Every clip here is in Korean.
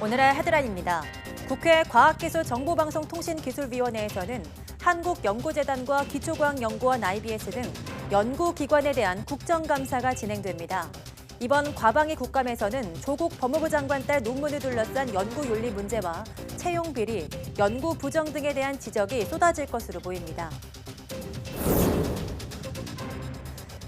오늘의 헤드라인입니다. 국회 과학기술정보방송통신기술위원회에서는 한국연구재단과 기초과학연구원 IBS 등 연구기관에 대한 국정감사가 진행됩니다. 이번 과방위 국감에서는 조국 법무부 장관 딸 논문을 둘러싼 연구윤리 문제와 채용 비리, 연구 부정 등에 대한 지적이 쏟아질 것으로 보입니다.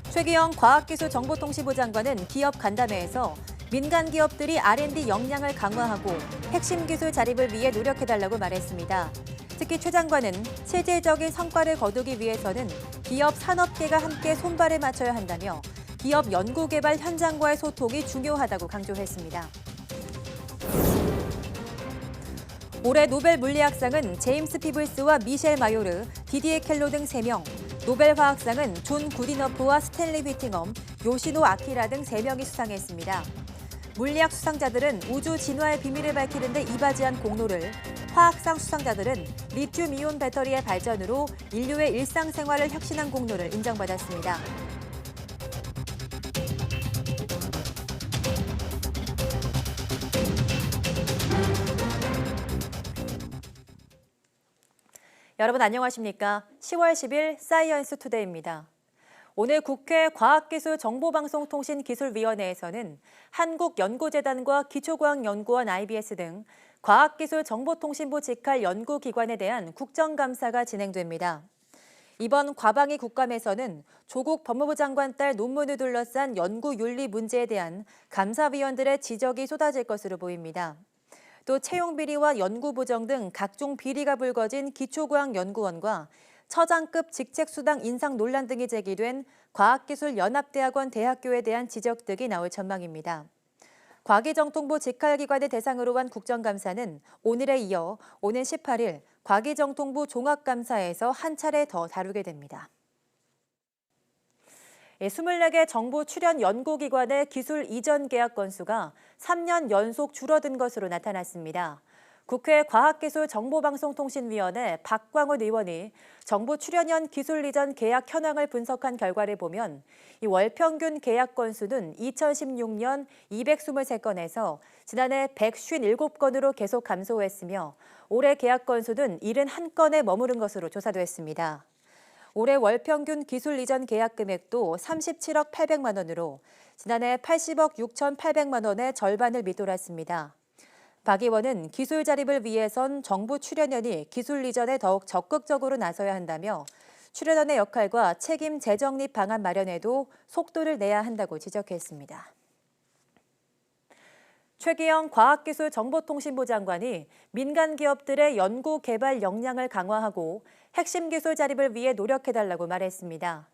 최기영 과학기술정보통신부 장관은 기업 간담회에서 민간 기업들이 R&D 역량을 강화하고 핵심 기술 자립을 위해 노력해달라고 말했습니다. 특히 최 장관은 실질적인 성과를 거두기 위해서는 기업 산업계가 함께 손발을 맞춰야 한다며 기업 연구개발 현장과의 소통이 중요하다고 강조했습니다. 올해 노벨 물리학상은 제임스 피블스와 미셸 마요르, 디디에 켈로 등 3명, 노벨 화학상은 존 구디너프와 스탠리 휘팅엄, 요시노 아키라 등 3명이 수상했습니다. 물리학 수상자들은 우주 진화의 비밀을 밝히는 데 이바지한 공로를, 화학상 수상자들은 리튬이온 배터리의 발전으로 인류의 일상생활을 혁신한 공로를 인정받았습니다. 여러분 안녕하십니까? 10월 10일 사이언스 투데이입니다. 오늘 국회 과학기술정보방송통신기술위원회에서는 한국연구재단과 기초과학연구원 IBS 등 과학기술정보통신부 직할 연구기관에 대한 국정감사가 진행됩니다. 이번 과방위 국감에서는 조국 법무부 장관 딸 논문을 둘러싼 연구윤리 문제에 대한 감사위원들의 지적이 쏟아질 것으로 보입니다. 또 채용 비리와 연구 부정 등 각종 비리가 불거진 기초과학연구원과 처장급 직책수당 인상 논란 등이 제기된 과학기술연합대학원 대학교에 대한 지적 등이 나올 전망입니다. 과기정통부 직할기관을 대상으로 한 국정감사는 오늘에 이어 오는 18일 과기정통부 종합감사에서 한 차례 더 다루게 됩니다. 24개 정부 출연 연구기관의 기술 이전 계약 건수가 3년 연속 줄어든 것으로 나타났습니다. 국회 과학기술정보방송통신위원회 박광훈 의원이 정부 출연연 기술 이전 계약 현황을 분석한 결과를 보면 이 월 평균 계약 건수는 2016년 223건에서 지난해 157건으로 계속 감소했으며 올해 계약 건수는 71건에 머무른 것으로 조사됐습니다. 올해 월 평균 기술 이전 계약 금액도 37억 800만 원으로 지난해 80억 6,800만 원의 절반을 밑돌았습니다. 박 의원은 기술 자립을 위해선 정부 출연연이 기술 이전에 더욱 적극적으로 나서야 한다며 출연연의 역할과 책임 재정립 방안 마련에도 속도를 내야 한다고 지적했습니다. 최기영 과학기술정보통신부 장관이 민간 기업들의 연구 개발 역량을 강화하고 핵심 기술 자립을 위해 노력해달라고 말했습니다.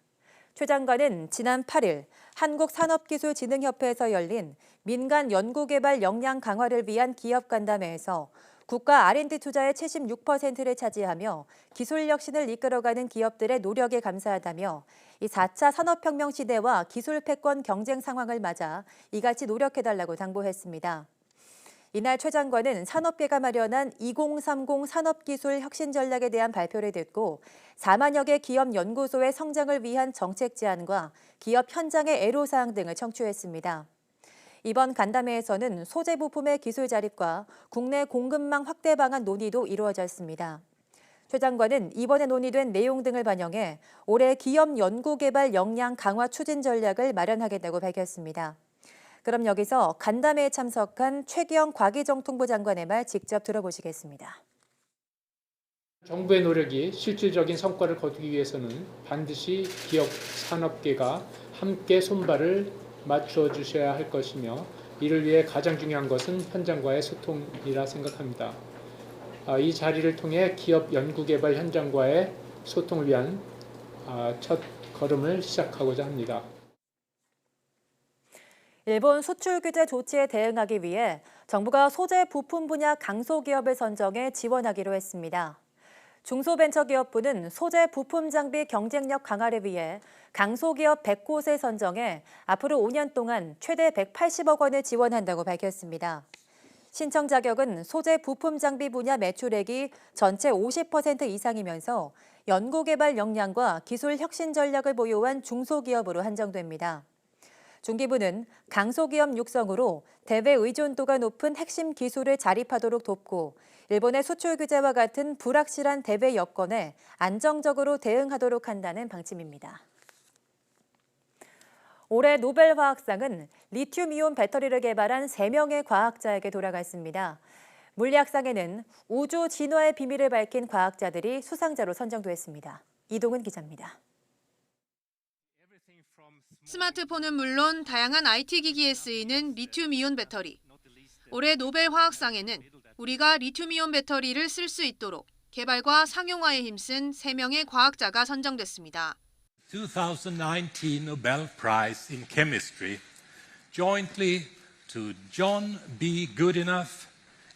최 장관은 지난 8일 한국산업기술진흥협회에서 열린 민간 연구개발 역량 강화를 위한 기업 간담회에서 국가 R&D 투자의 76%를 차지하며 기술 혁신을 이끌어가는 기업들의 노력에 감사하다며 이 4차 산업혁명 시대와 기술 패권 경쟁 상황을 맞아 이같이 노력해달라고 당부했습니다. 이날 최 장관은 산업계가 마련한 2030 산업기술 혁신 전략에 대한 발표를 듣고 4만여 개 기업 연구소의 성장을 위한 정책 제안과 기업 현장의 애로사항 등을 청취했습니다. 이번 간담회에서는 소재 부품의 기술 자립과 국내 공급망 확대 방안 논의도 이루어졌습니다. 최 장관은 이번에 논의된 내용 등을 반영해 올해 기업 연구개발 역량 강화 추진 전략을 마련하겠다고 밝혔습니다. 그럼 여기서 간담회에 참석한 최기영 과기정통부 장관의 말 직접 들어보시겠습니다. 정부의 노력이 실질적인 성과를 거두기 위해서는 반드시 기업 산업계가 함께 손발을 맞춰 주셔야 할 것이며 이를 위해 가장 중요한 것은 현장과의 소통이라 생각합니다. 이 자리를 통해 기업 연구개발 현장과의 소통을 위한 첫 걸음을 시작하고자 합니다. 일본 수출 규제 조치에 대응하기 위해 정부가 소재 부품 분야 강소기업을 선정해 지원하기로 했습니다. 중소벤처기업부는 소재 부품 장비 경쟁력 강화를 위해 강소기업 100곳을 선정해 앞으로 5년 동안 최대 180억 원을 지원한다고 밝혔습니다. 신청 자격은 소재 부품 장비 분야 매출액이 전체 50% 이상이면서 연구개발 역량과 기술 혁신 전략을 보유한 중소기업으로 한정됩니다. 중기부는 강소기업 육성으로 대외 의존도가 높은 핵심 기술을 자립하도록 돕고 일본의 수출 규제와 같은 불확실한 대외 여건에 안정적으로 대응하도록 한다는 방침입니다. 올해 노벨 화학상은 리튬이온 배터리를 개발한 3명의 과학자에게 돌아갔습니다. 물리학상에는 우주 진화의 비밀을 밝힌 과학자들이 수상자로 선정됐습니다. 이동은 기자입니다. 스마트폰은 물론 다양한 IT 기기에 쓰이는 리튬이온 배터리. 올해 노벨 화학상에는 우리가 리튬이온 배터리를 쓸 수 있도록 개발과 상용화에 힘쓴 3명의 과학자가 선정됐습니다. 2019 Nobel Prize in Chemistry, jointly to John B. Goodenough,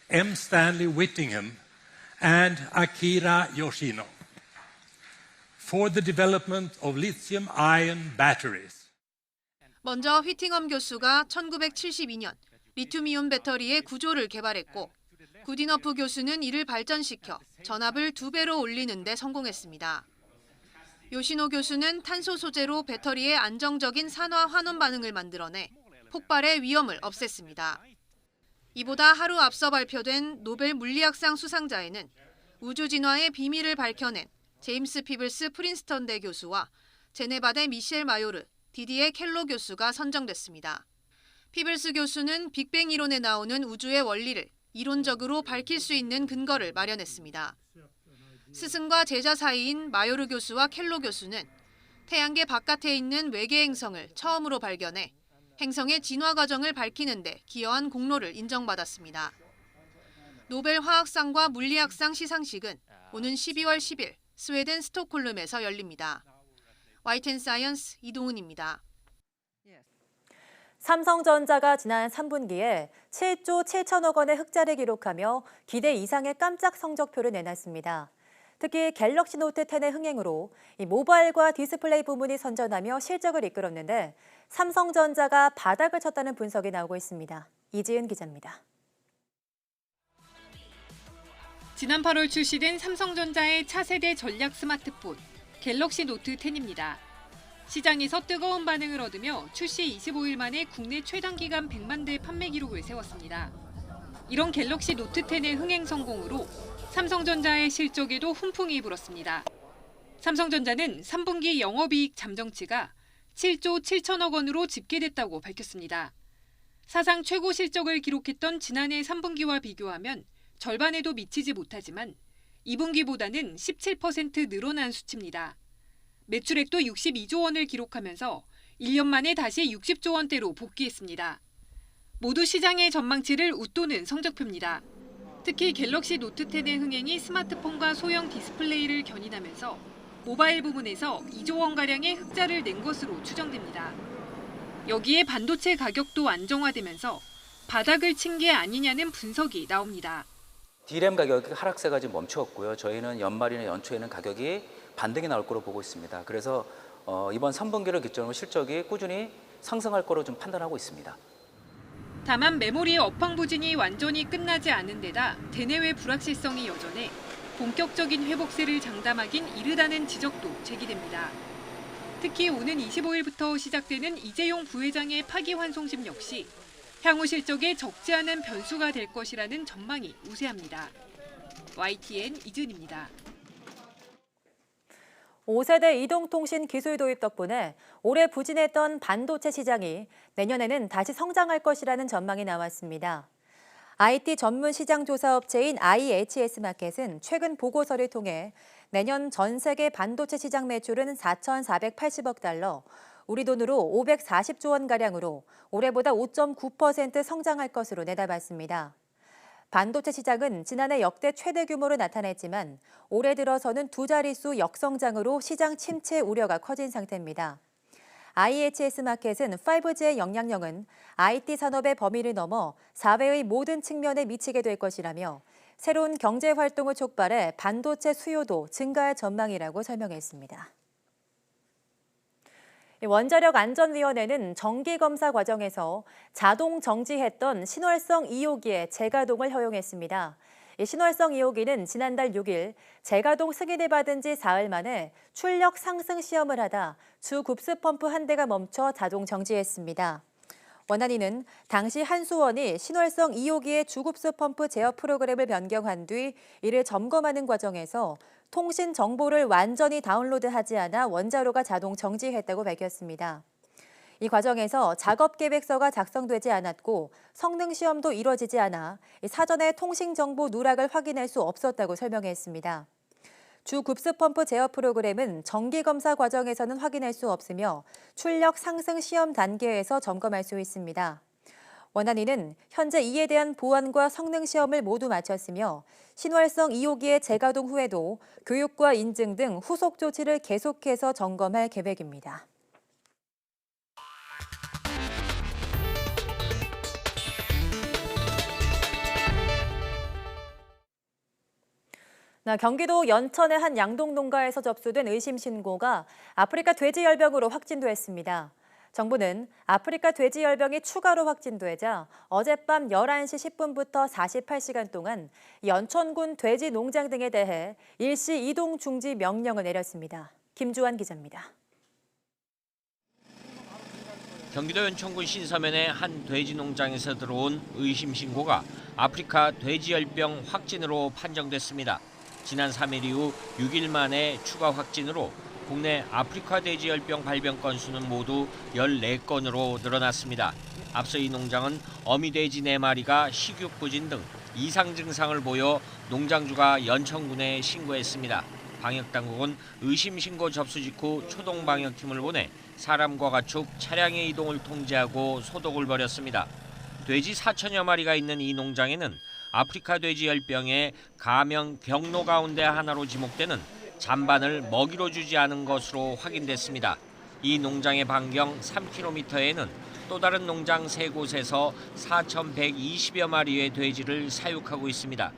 M. Stanley Whittingham, and Akira Yoshino, for the development of lithium-ion batteries. 먼저 휘팅엄 교수가 1972년 리튬이온 배터리의 구조를 개발했고, 구디너프 교수는 이를 발전시켜 전압을 2배로 올리는 데 성공했습니다. 요시노 교수는 탄소 소재로 배터리의 안정적인 산화 환원 반응을 만들어내 폭발의 위험을 없앴습니다. 이보다 하루 앞서 발표된 노벨 물리학상 수상자에는 우주 진화의 비밀을 밝혀낸 제임스 피블스 프린스턴대 교수와 제네바대 미셸 마요르, 디디에 켈로 교수가 선정됐습니다. 피블스 교수는 빅뱅 이론에 나오는 우주의 원리를 이론적으로 밝힐 수 있는 근거를 마련했습니다. 스승과 제자 사이인 마요르 교수와 켈로 교수는 태양계 바깥에 있는 외계 행성을 처음으로 발견해 행성의 진화 과정을 밝히는 데 기여한 공로를 인정받았습니다. 노벨 화학상과 물리학상 시상식은 오는 12월 10일 스웨덴 스톡홀름에서 열립니다. YTN-사이언스 이동은입니다. 삼성전자가 지난 3분기에 7조 7천억 원의 흑자를 기록하며 기대 이상의 깜짝 성적표를 내놨습니다. 특히 갤럭시 노트 10의 흥행으로 모바일과 디스플레이 부문이 선전하며 실적을 이끌었는데 삼성전자가 바닥을 쳤다는 분석이 나오고 있습니다. 이지은 기자입니다. 지난 8월 출시된 삼성전자의 차세대 전략 스마트폰 갤럭시 노트 10입니다. 시장에서 뜨거운 반응을 얻으며 출시 25일 만에 국내 최단기간 100만 대 판매 기록을 세웠습니다. 이런 갤럭시 노트 10의 흥행 성공으로 삼성전자의 실적에도 훈풍이 불었습니다. 삼성전자는 3분기 영업이익 잠정치가 7조 7천억 원으로 집계됐다고 밝혔습니다. 사상 최고 실적을 기록했던 지난해 3분기와 비교하면 절반에도 미치지 못하지만 2분기보다는 17% 늘어난 수치입니다. 매출액도 62조 원을 기록하면서 1년 만에 다시 60조 원대로 복귀했습니다. 모두 시장의 전망치를 웃도는 성적표입니다. 특히 갤럭시 노트 10의 흥행이 스마트폰과 소형 디스플레이를 견인하면서 모바일 부문에서 2조 원가량의 흑자를 낸 것으로 추정됩니다. 여기에 반도체 가격도 안정화되면서 바닥을 친 게 아니냐는 분석이 나옵니다. D램 가격이 하락세가 지금 멈추었고요. 저희는 연말이나 연초에는 가격이 반등이 나올 거로 보고 있습니다. 그래서 이번 3분기를 기점으로 실적이 꾸준히 상승할 거로 좀 판단하고 있습니다. 다만 메모리의 업황 부진이 완전히 끝나지 않은 데다 대내외 불확실성이 여전해 본격적인 회복세를 장담하긴 이르다는 지적도 제기됩니다. 특히 오는 25일부터 시작되는 이재용 부회장의 파기환송심 역시 향후 실적에 적지 않은 변수가 될 것이라는 전망이 우세합니다. YTN 이준입니다. 5세대 이동통신 기술 도입 덕분에 올해 부진했던 반도체 시장이 내년에는 다시 성장할 것이라는 전망이 나왔습니다. IT 전문 시장 조사 업체인 IHS 마켓은 최근 보고서를 통해 내년 전 세계 반도체 시장 매출은 4,480억 달러, 우리 돈으로 540조 원가량으로 올해보다 5.9% 성장할 것으로 내다봤습니다. 반도체 시장은 지난해 역대 최대 규모로 나타냈지만 올해 들어서는 두 자릿수 역성장으로 시장 침체 우려가 커진 상태입니다. IHS 마켓은 5G의 영향력은 IT 산업의 범위를 넘어 사회의 모든 측면에 미치게 될 것이라며 새로운 경제 활동을 촉발해 반도체 수요도 증가할 전망이라고 설명했습니다. 원자력안전위원회는 정기검사 과정에서 자동 정지했던 신월성 2호기의 재가동을 허용했습니다. 신월성 2호기는 지난달 6일 재가동 승인을 받은 지 사흘 만에 출력 상승 시험을 하다 주 급수 펌프 한 대가 멈춰 자동 정지했습니다. 원안위는 당시 한수원이 신월성 2호기의 주급수 펌프 제어 프로그램을 변경한 뒤 이를 점검하는 과정에서 통신 정보를 완전히 다운로드하지 않아 원자로가 자동 정지했다고 밝혔습니다. 이 과정에서 작업 계획서가 작성되지 않았고 성능 시험도 이뤄지지 않아 사전에 통신 정보 누락을 확인할 수 없었다고 설명했습니다. 주 급수펌프 제어 프로그램은 정기 검사 과정에서는 확인할 수 없으며 출력 상승 시험 단계에서 점검할 수 있습니다. 원안위는 현재 이에 대한 보안과 성능 시험을 모두 마쳤으며 신월성 2호기의 재가동 후에도 교육과 인증 등 후속 조치를 계속해서 점검할 계획입니다. 경기도 연천의 한 양동 농가에서 접수된 의심 신고가 아프리카 돼지열병으로 확진됐습니다. 정부는 아프리카 돼지열병이 추가로 확진되자 어젯밤 11시 10분부터 48시간 동안 연천군 돼지 농장 등에 대해 일시 이동 중지 명령을 내렸습니다. 김주환 기자입니다. 경기도 연천군 신서면의 한 돼지 농장에서 들어온 의심 신고가 아프리카 돼지열병 확진으로 판정됐습니다. 지난 3일 이후 6일 만에 추가 확진으로 국내 아프리카 돼지열병 발병 건수는 모두 14건으로 늘어났습니다. 앞서 이 농장은 어미돼지 4마리가 식욕부진 등 이상 증상을 보여 농장주가 연천군에 신고했습니다. 방역당국은 의심 신고 접수 직후 초동방역팀을 보내 사람과 가축, 차량의 이동을 통제하고 소독을 벌였습니다. 돼지 4천여 마리가 있는 이 농장에는 아프리카 돼지열병의 감염 경로 가운데 하나로 지목되는 잔반을 먹이로 주지 않은 것으로 확인됐습니다. 이 농장의 반경 3km에는 또 다른 농장 3곳에서 4,120여 마리의 돼지를 사육하고 있습니다.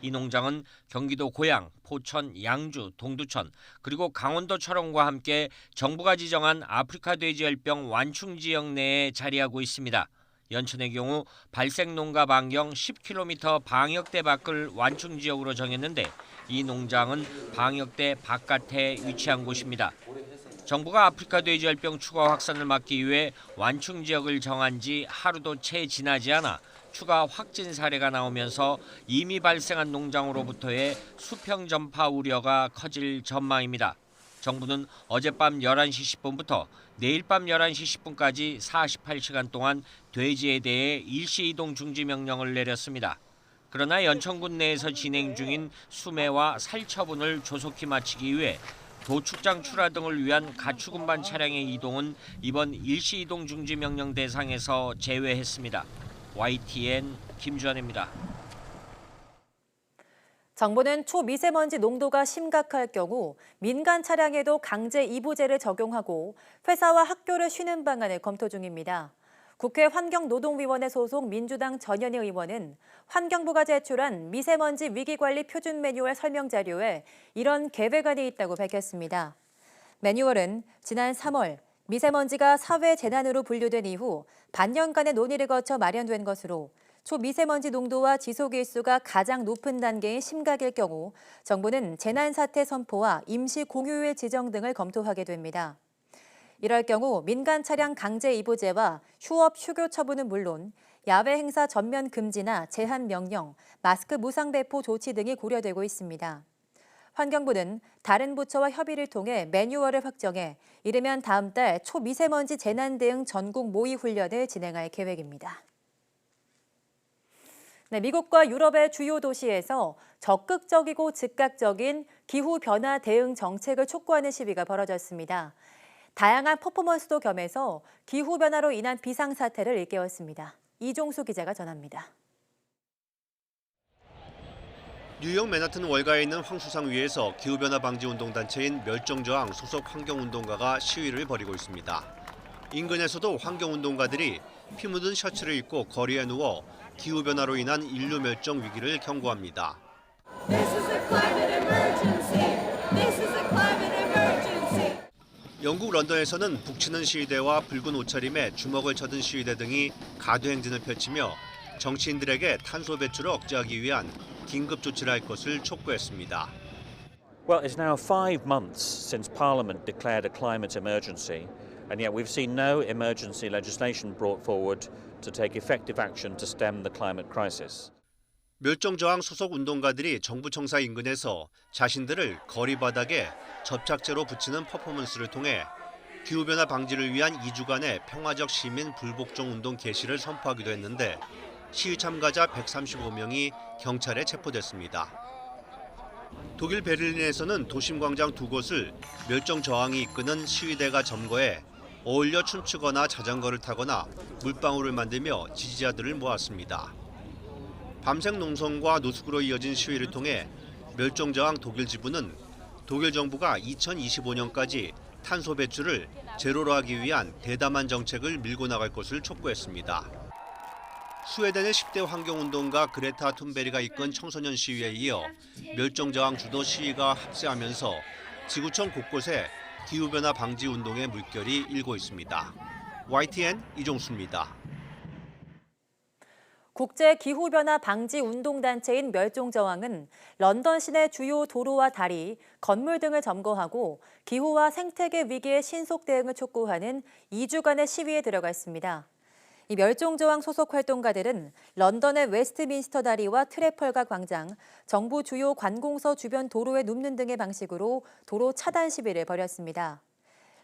이 농장은 경기도 고양, 포천, 양주, 동두천 그리고 강원도 철원과 함께 정부가 지정한 아프리카 돼지열병 완충 지역 내에 자리하고 있습니다. 연천의 경우 발생 농가 반경 10km 방역대 밖을 완충 지역으로 정했는데 이 농장은 방역대 바깥에 위치한 곳입니다. 정부가 아프리카 돼지열병 추가 확산을 막기 위해 완충 지역을 정한 지 하루도 채 지나지 않아 추가 확진 사례가 나오면서 이미 발생한 농장으로부터의 수평 전파 우려가 커질 전망입니다. 정부는 어젯밤 11시 10분부터 내일 밤 11시 10분까지 48시간 동안 돼지에 대해 일시 이동 중지 명령을 내렸습니다. 그러나 연천군 내에서 진행 중인 수매와 살처분을 조속히 마치기 위해 도축장 출하 등을 위한 가축 운반 차량의 이동은 이번 일시 이동 중지 명령 대상에서 제외했습니다. YTN 김주환입니다. 정부는 초미세먼지 농도가 심각할 경우 민간 차량에도 강제 이부제를 적용하고 회사와 학교를 쉬는 방안을 검토 중입니다. 국회 환경노동위원회 소속 민주당 전현희 의원은 환경부가 제출한 미세먼지 위기관리 표준 매뉴얼 설명 자료에 이런 계획안이 있다고 밝혔습니다. 매뉴얼은 지난 3월 미세먼지가 사회 재난으로 분류된 이후 반년간의 논의를 거쳐 마련된 것으로 초미세먼지 농도와 지속일수가 가장 높은 단계인 심각일 경우 정부는 재난사태 선포와 임시 공휴일 지정 등을 검토하게 됩니다. 이럴 경우 민간 차량 강제 이부제와 휴업 휴교 처분은 물론 야외 행사 전면 금지나 제한 명령, 마스크 무상 배포 조치 등이 고려되고 있습니다. 환경부는 다른 부처와 협의를 통해 매뉴얼을 확정해 이르면 다음 달 초미세먼지 재난 대응 전국 모의 훈련을 진행할 계획입니다. 미국과 유럽의 주요 도시에서 적극적이고 즉각적인 기후변화 대응 정책을 촉구하는 시위가 벌어졌습니다. 다양한 퍼포먼스도 겸해서 기후변화로 인한 비상사태를 일깨웠습니다. 이종수 기자가 전합니다. 뉴욕 맨하튼 월가에 있는 황수상 위에서 기후변화 방지 운동단체인 멸종저항 소속 환경운동가가 시위를 벌이고 있습니다. 인근에서도 환경운동가들이 피 묻은 셔츠를 입고 거리에 누워 기후변화로 인한 인류 멸종 위기를 경고합니다. 영국 런던에서는 북치는 시위대와 붉은 옷차림에 주먹을 쳐든 시위대 등이 가두행진을 펼치며 정치인들에게 탄소 배출을 억제하기 위한 긴급 조치를 할 것을 촉구했습니다. Well, it's now 5 months since Parliament declared a climate emergency, And yet we've seen no emergency legislation brought forward to take effective action to stem the climate crisis. 멸종저항 소속 운동가들이 정부 청사 인근에서 자신들을 거리 바닥에 접착제로 붙이는 퍼포먼스를 통해 기후변화 방지를 위한 2주간의 평화적 시민 불복종 운동 개시를 선포하기도 했는데 시위 참가자 135명이 경찰에 체포됐습니다. 독일 베를린에서는 도심광장 두 곳을 멸종저항이 이끄는 시위대가 점거해 어울려 춤추거나 자전거를 타거나 물방울을 만들며 지지자들을 모았습니다. 밤샘 농성과 노숙으로 이어진 시위를 통해 멸종저항 독일 지부는 독일 정부가 2025년까지 탄소 배출을 제로로 하기 위한 대담한 정책을 밀고 나갈 것을 촉구했습니다. 스웨덴의 10대 환경운동가 그레타 툰베리가 이끈 청소년 시위에 이어 멸종저항 주도 시위가 합세하면서 지구촌 곳곳에 기후변화 방지 운동의 물결이 일고 있습니다. YTN 이종수입니다. 국제기후변화 방지 운동단체인 멸종저항은 런던 시내 주요 도로와 다리, 건물 등을 점거하고 기후와 생태계 위기에 신속 대응을 촉구하는 2주간의 시위에 들어가 있습니다. 이 멸종저항 소속 활동가들은 런던의 웨스트민스터 다리와 트래펄가 광장, 정부 주요 관공서 주변 도로에 눕는 등의 방식으로 도로 차단 시위를 벌였습니다.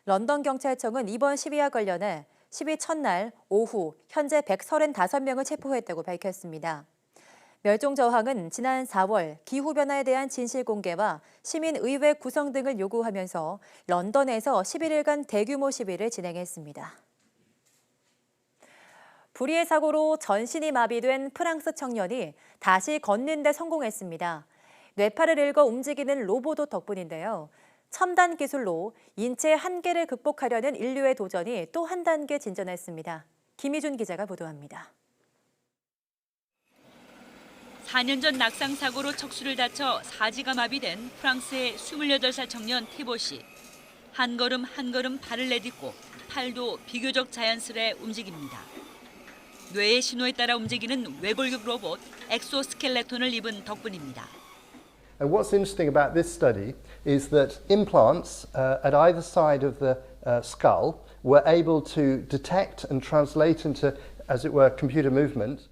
런던 경찰청은 이번 시위와 관련해 시위 첫날 오후 현재 135명을 체포했다고 밝혔습니다. 멸종저항은 지난 4월 기후변화에 대한 진실 공개와 시민의회 구성 등을 요구하면서 런던에서 11일간 대규모 시위를 진행했습니다. 불의의 사고로 전신이 마비된 프랑스 청년이 다시 걷는 데 성공했습니다. 뇌파를 읽어 움직이는 로봇 덕분인데요. 첨단 기술로 인체의 한계를 극복하려는 인류의 도전이 또 한 단계 진전했습니다. 김희준 기자가 보도합니다. 4년 전 낙상 사고로 척수를 다쳐 사지가 마비된 프랑스의 28살 청년 티봇이 한 걸음 한 걸음 발을 내딛고 팔도 비교적 자연스레 움직입니다. 뇌의 신호에 따라 움직이는 외골격 로봇 엑소스켈레톤을 입은 덕분입니다. And what's interesting about this study is that implants at either side of the skull were able to detect and translate into, as it were, computer movement.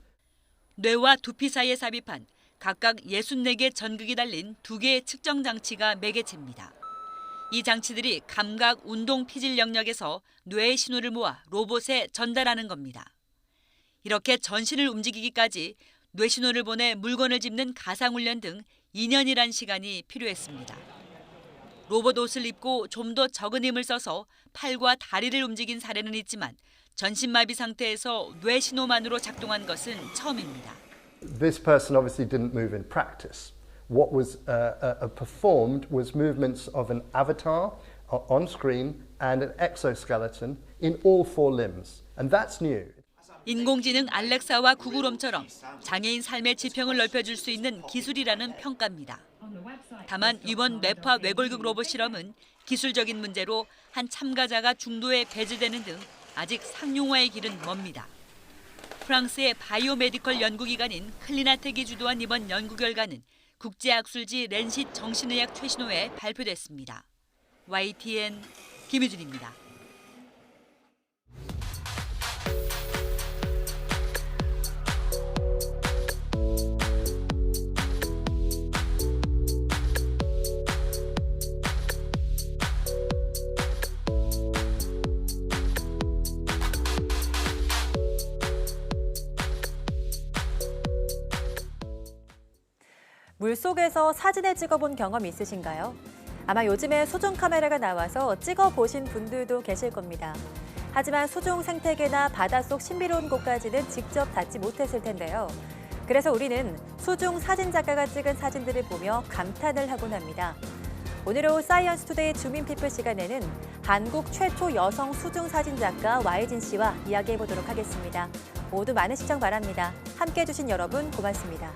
뇌와 두피 사이에 삽입한 각각 64개 전극이 달린 2개의 측정 장치가 매개체입니다. 이 장치들이 감각, 운동, 피질 영역에서 뇌의 신호를 모아 로봇에 전달하는 겁니다. 이렇게 전신을 움직이기까지 뇌 신호를 보내 물건을 짚는 가상훈련 등 2년이란 시간이 필요했습니다. 로봇 옷을 입고 좀 더 적은 힘을 써서 팔과 다리를 움직인 사례는 있지만 전신마비 상태에서 뇌 신호만으로 작동한 것은 처음입니다. This person obviously didn't move in practice. What was performed was movements of an avatar on screen and an exoskeleton in all 4 limbs. And that's new. 인공지능 알렉사와 구글홈처럼 장애인 삶의 지평을 넓혀줄 수 있는 기술이라는 평가입니다. 다만 이번 뇌파 외골격 로봇 실험은 기술적인 문제로 한 참가자가 중도에 배제되는 등 아직 상용화의 길은 멉니다. 프랑스의 바이오메디컬 연구기관인 클리나텍이 주도한 이번 연구 결과는 국제학술지 렌싯 정신의학 최신호에 발표됐습니다. YTN 김유준입니다. 물속에서 사진을 찍어본 경험 있으신가요? 아마 요즘에 수중 카메라가 나와서 찍어보신 분들도 계실 겁니다. 하지만 수중 생태계나 바닷속 신비로운 곳까지는 직접 닿지 못했을 텐데요. 그래서 우리는 수중 사진 작가가 찍은 사진들을 보며 감탄을 하곤 합니다. 오늘 오후 사이언스 투데이 주민피플 시간에는 한국 최초 여성 수중 사진 작가 와혜진 씨와 이야기해보도록 하겠습니다. 모두 많은 시청 바랍니다. 함께해 주신 여러분 고맙습니다.